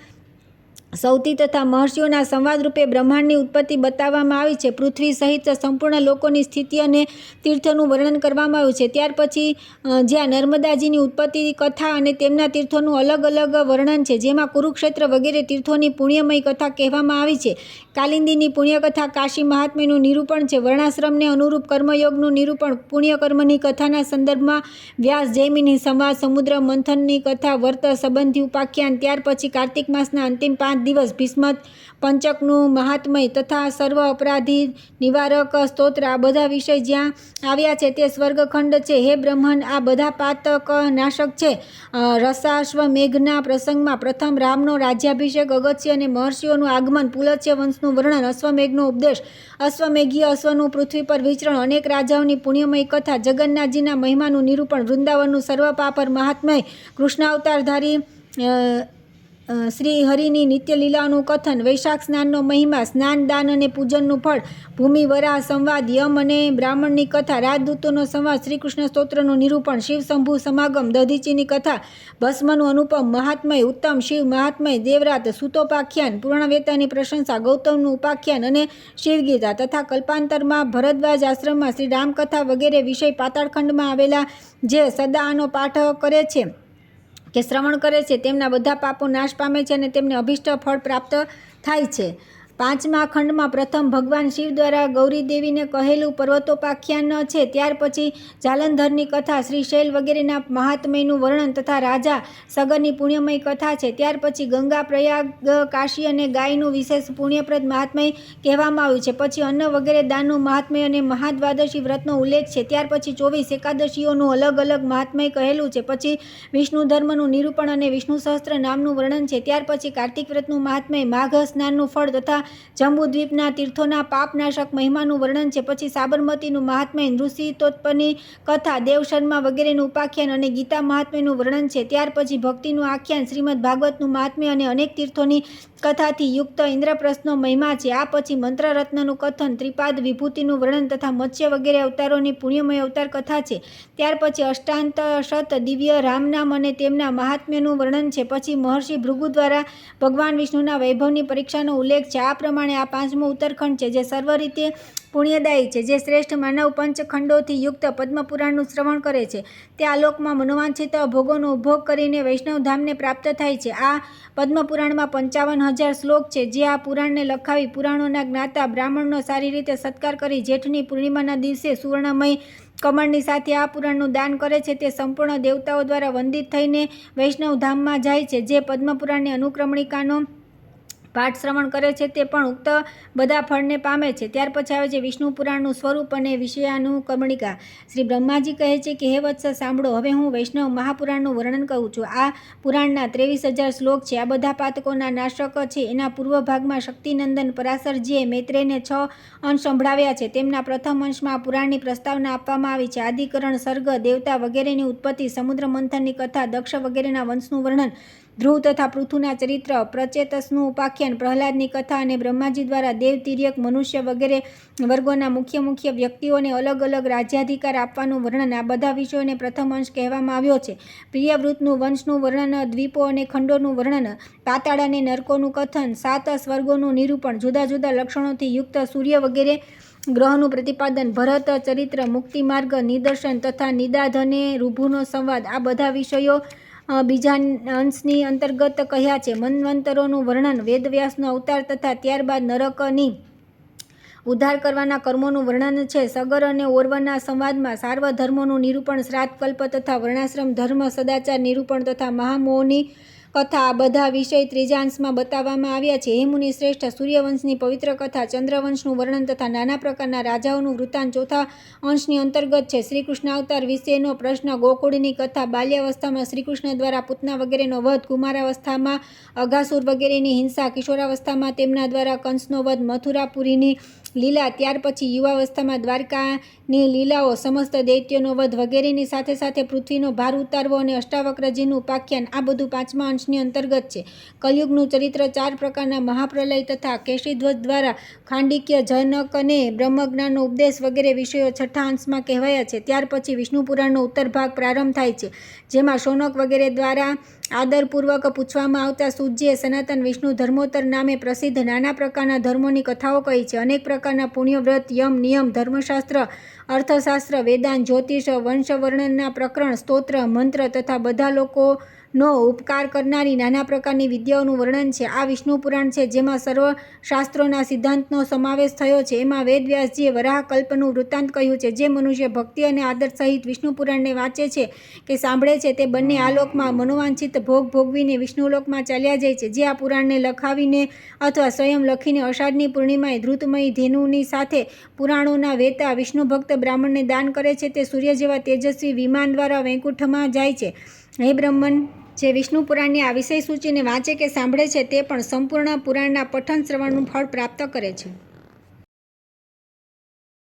સૌથી તથા મહર્ષિઓના સંવાદરૂપે બ્રહ્માંડની ઉત્પત્તિ બતાવવામાં આવી છે. પૃથ્વી સહિત સંપૂર્ણ લોકોની સ્થિતિ અને તીર્થોનું વર્ણન કરવામાં આવ્યું છે. ત્યાર પછી જ્યાં નર્મદાજીની ઉત્પત્તિ કથા અને તેમના તીર્થોનું અલગ અલગ વર્ણન છે. જેમાં કુરુક્ષેત્ર વગેરે તીર્થોની પુણ્યમય કથા કહેવામાં આવી છે. કાલિંદીની પુણ્યકથા, કાશી મહાત્મ્યનું નિરૂપણ છે. વર્ણાશ્રમને અનુરૂપ કર્મયોગનું નિરૂપણ, પુણ્યકર્મની કથાના સંદર્ભમાં વ્યાસ જૈમિની સંવાદ, સમુદ્ર મંથનની કથા, વર્ત સંબંધી ઉપાખ્યાન, ત્યાર પછી કાર્તિક માસના અંતિમ 5 દિવસ ભીષ્મ પંચકનું મહાત્મય તથા સર્વ અપરાધી નિવારક સ્તોત્ર, આ બધા વિષય જ્યાં આવ્યા છે તે સ્વર્ગખંડ છે. હે બ્રહ્મન, આ બધા પાતક નાશક છે. રસાશ્વમેઘના પ્રસંગમાં પ્રથમ રામનો રાજ્યાભિષેક, અગત્ય અને મહર્ષિઓનું આગમન, પુલત્સ્ય વંશનું વર્ણન, અશ્વમેઘનો ઉપદેશ, અશ્વમેઘીય અશ્વનું પૃથ્વી પર વિચરણ, અનેક રાજાઓની પુણ્યમય કથા, જગન્નાથજીના મહિમાનું નિરૂપણ, વૃંદાવનનું સર્વપાપર મહાત્મય, કૃષ્ણાવતારધારી શ્રી હરિની નિત્ય લીલાઓનું કથન, વૈશાખ સ્નાનનો મહિમા, સ્નાન, દાન અને પૂજનનું ફળ, ભૂમિ વરાહ સંવાદ, યમ અને બ્રાહ્મણની કથા, રાજદૂતોનો સંવાદ, શ્રી કૃષ્ણ સ્તોત્રનું નિરૂપણ, શિવ શંભુ સમાગમ, દધીચીની કથા, ભસ્મનું અનુપમ મહાત્મય, ઉત્તમ શિવ મહાત્મય, દેવરાત, સૂતોપાખ્યાન, પૂર્ણવેતાની પ્રશંસા, ગૌતમનું ઉપાખ્યાન અને શિવગીતા તથા કલ્પાંતરમાં ભરદ્વાજ આશ્રમમાં શ્રી રામકથા વગેરે વિષય પાતાળખંડમાં આવેલા જે સદા આનો પાઠ કરે છે કે શ્રવણ કરે છે તેમના બધા પાપો નાશ પામે છે અને તેમને અભિષ્ટ ફળ પ્રાપ્ત થાય છે. 5મા ખંડમાં પ્રથમ ભગવાન શિવ દ્વારા ગૌરી દેવીને કહેલું પર્વતોપાખ્યાન છે. ત્યાર પછી જાલંધરની કથા, શ્રીશૈલ વગેરેના મહાત્મયનું વર્ણન તથા રાજા સગરની પુણ્યમય કથા છે. ત્યાર પછી ગંગા, પ્રયાગ, કાશી અને ગાયનું વિશેષ પુણ્યપ્રદ મહાત્મય કહેવામાં આવ્યું છે. પછી અન્ન વગેરે દાનનું મહાત્મય અને મહાદ્વાદશી વ્રતનો ઉલ્લેખ છે. ત્યાર પછી 24 એકાદશીઓનું અલગ અલગ મહાત્મય કહેલું છે. પછી વિષ્ણુ ધર્મનું નિરૂપણ અને વિષ્ણુ સહસ્ત્ર નામનું વર્ણન છે. ત્યાર પછી કાર્તિક વ્રતનું મહાત્મય, માઘ સ્નાનનું ફળ તથા જંબુદ્વીપના તીર્થોના પાપનાશક મહિમાનું વર્ણન છે. પછી સાબરમતીનું મહાત્મય, નૃસિંહોત્પન્નની કથા, દેવશર્મા વગેરેનું ઉપાખ્યાન અને ગીતા મહાત્મ્યનું વર્ણન છે. ત્યાર પછી ભક્તિનું આખ્યાન, શ્રીમદ ભાગવતનું મહાત્મ્ય અને અનેક તીર્થોની કથાથી યુક્ત ઇન્દ્રપ્રસ્થનો મહિમા છે. આ પછી મંત્રરત્નનું કથન, ત્રિપાદ વિભૂતિનું વર્ણન તથા મત્સ્ય વગેરે અવતારોની પુણ્યમય અવતાર કથા છે. ત્યાર પછી અષ્ટાંત શત દિવ્ય રામનામ અને તેમના મહાત્મ્યનું વર્ણન છે. પછી મહર્ષિ ભૃગુ દ્વારા ભગવાન વિષ્ણુના વૈભવની પરીક્ષાનો ઉલ્લેખ છે. આ પ્રમાણે આ 5મો ઉત્તરખંડ છે જે સર્વ રીતે પુણ્યદાયી છે. જે શ્રેષ્ઠ માનવ પંચખંડોથી યુક્ત પદ્મપુરાણનું શ્રવણ કરે છે તે આલોકમાં મનોવાંછિત ભોગોનો ઉપભોગ કરીને વૈષ્ણવધામને પ્રાપ્ત થાય છે. આ પદ્મપુરાણમાં 55,000 શ્લોક છે. જે આ પુરાણને લખાવી પુરાણોના જ્ઞાતા બ્રાહ્મણનો સારી રીતે સત્કાર કરી જેઠની પૂર્ણિમાના દિવસે સુવર્ણમય કમળની સાથે આ પુરાણનું દાન કરે છે તે સંપૂર્ણ દેવતાઓ દ્વારા વંદિત થઈને વૈષ્ણવધામમાં જાય છે. જે પદ્મપુરાણની અનુક્રમણિકાનો પાઠ શ્રવણ કરે છે તે પણ ઉક્ત બધા ફળને પામે છે. ત્યાર પછી આવે છે વિષ્ણુ પુરાણનું સ્વરૂપ અને વિષયાનુક્રમણિકા. શ્રી બ્રહ્માજી કહે છે કે હે વત્સ સાંભળો, હવે હું વૈષ્ણવ મહાપુરાણનું વર્ણન કરું છું. આ પુરાણના 23,000 શ્લોક છે. આ બધા પાતકોના નાશક છે. એના પૂર્વ ભાગમાં શક્તિનંદન પરાશરજીએ મૈત્રેયને 6 અંશ સંભળાવ્યા છે. તેમના પ્રથમ અંશમાં આ પુરાણની પ્રસ્તાવના આપવામાં આવી છે. આદિકરણ, સર્ગ, દેવતા વગેરેની ઉત્પત્તિ, સમુદ્ર મંથનની કથા, દક્ષ વગેરેના વંશનું વર્ણન, ધ્રુવ તથા પૃથુના ચરિત્ર, પ્રચેતસનું ઉપાખ્યાન, પ્રહલાદની કથા અને બ્રહ્માજી દ્વારા દેવ, તિર્યક, મનુષ્ય વગેરે વર્ગોના મુખ્ય વ્યક્તિઓને અલગ અલગ રાજ્યાધિકાર આપવાનું વર્ણન, આ બધા વિષયોને પ્રથમ અંશ કહેવામાં આવ્યો છે. પ્રિયવ્રતનું વંશનું વર્ણન, દ્વીપો અને ખંડોનું વર્ણન, પાતાળ અને નરકોનું કથન, 7 સ્વર્ગોનું નિરૂપણ, જુદા જુદા લક્ષણોથી યુક્ત સૂર્ય વગેરે ગ્રહોનું પ્રતિપાદન, ભરત ચરિત્ર, મુક્તિ માર્ગ, નિદર્શન તથા નિદાધ અને ઋભુનો સંવાદ, આ બધા વિષયો બીજા અંશની અંતર્ગત કહ્યા છે. મન્વંતરોનું વર્ણન, વેદવ્યાસનો અવતાર તથા ત્યારબાદ નરકની ઉદ્ધાર કરવાના કર્મોનું વર્ણન છે. સગર અને ઓરવના સંવાદમાં સાર્વધર્મોનું નિરૂપણ, શ્રાદ્ધ, કલ્પ તથા વર્ણાશ્રમ ધર્મ, સદાચાર નિરૂપણ તથા મહામોહની કથા, આ બધા વિષય ત્રીજા અંશમાં બતાવવામાં આવ્યા છે. હે મુનિ શ્રેષ્ઠ, સૂર્યવંશની પવિત્ર કથા, ચંદ્રવંશનું વર્ણન તથા નાના પ્રકારના રાજાઓનું વૃત્તાંત ચોથા અંશની અંતર્ગત છે. શ્રીકૃષ્ણાવતાર વિશેનો પ્રશ્ન, ગોકુળની કથા, બાલ્યાવસ્થામાં શ્રીકૃષ્ણ દ્વારા પૂતના વગેરેનો વધ, કુમારાવસ્થામાં અઘાસુર વગેરેની હિંસા, કિશોરાવસ્થામાં તેમના દ્વારા કંસનો વધ, મથુરાપુરીની લીલા, ત્યાર પછી યુવાવસ્થામાં દ્વારકાની લીલાઓ, સમસ્ત દૈત્યોનો વધ વગેરેની સાથે સાથે પૃથ્વીનો ભાર ઉતારવો અને અષ્ટાવક્રજીનું ઉપાખ્યાન, આ બધું પાંચમા અંશની અંતર્ગત છે. કલયુગનું ચરિત્ર, 4 પ્રકારના મહાપ્રલય તથા કેશીધ્વજ દ્વારા ખાંડિક્ય, જનક અને બ્રહ્મજ્ઞાનનો ઉપદેશ વગેરે વિષયો છઠ્ઠા અંશમાં કહેવાયા છે. ત્યાર પછી વિષ્ણુ પુરાણનો ઉત્તર ભાગ પ્રારંભ થાય છે, જેમાં શૌનક વગેરે દ્વારા આદરપૂર્વક પૂછવામાં આવતા સૂતજીએ સનાતન વિષ્ણુ ધર્મોત્તર નામે પ્રસિદ્ધ નાના પ્રકારના ધર્મોની કથાઓ કહી છે. અનેક પ્રકારના પુણ્ય, વ્રત, યમ, નિયમ, ધર્મશાસ્ત્ર, અર્થશાસ્ત્ર, વેદાંત, જ્યોતિષ, વંશવર્ણનના પ્રકરણ, સ્તોત્ર, મંત્ર તથા બધા લોકોનો ઉપકાર કરનારી નાના પ્રકારની વિદ્યાઓનું વર્ણન છે. આ વિષ્ણુ પુરાણ છે, જેમાં સર્વ શાસ્ત્રોના સિદ્ધાંતનો સમાવેશ થયો છે. એમાં વેદવ્યાસજીએ વરાહ કલ્પનું વૃત્તાંત કહ્યું છે. જે મનુષ્ય ભક્તિ અને આદર સહિત વિષ્ણુ પુરાણને વાંચે છે કે સાંભળે છે, તે બંને આ લોકમાં મનોવાંછિત ભોગ ભોગવીને વિષ્ણુલોકમાં ચાલ્યા જાય છે. જે આ પુરાણને લખાવીને અથવા સ્વયં લખીને અષાઢની પૂર્ણિમાએ ધૃતમયી ધેનુની સાથે પુરાણોના વેતા વિષ્ણુ ભક્ત બ્રાહ્મણને દાન કરે છે, તે સૂર્ય જેવા તેજસ્વી વિમાન દ્વારા વૈકુંઠમાં જાય છે. હે બ્રહ્મન, જે વિષ્ણુ પુરાણની આ વિષય સૂચિને વાંચે કે સાંભળે છે, તે પણ સંપૂર્ણ પુરાણના પઠન શ્રવણનું ફળ પ્રાપ્ત કરે છે.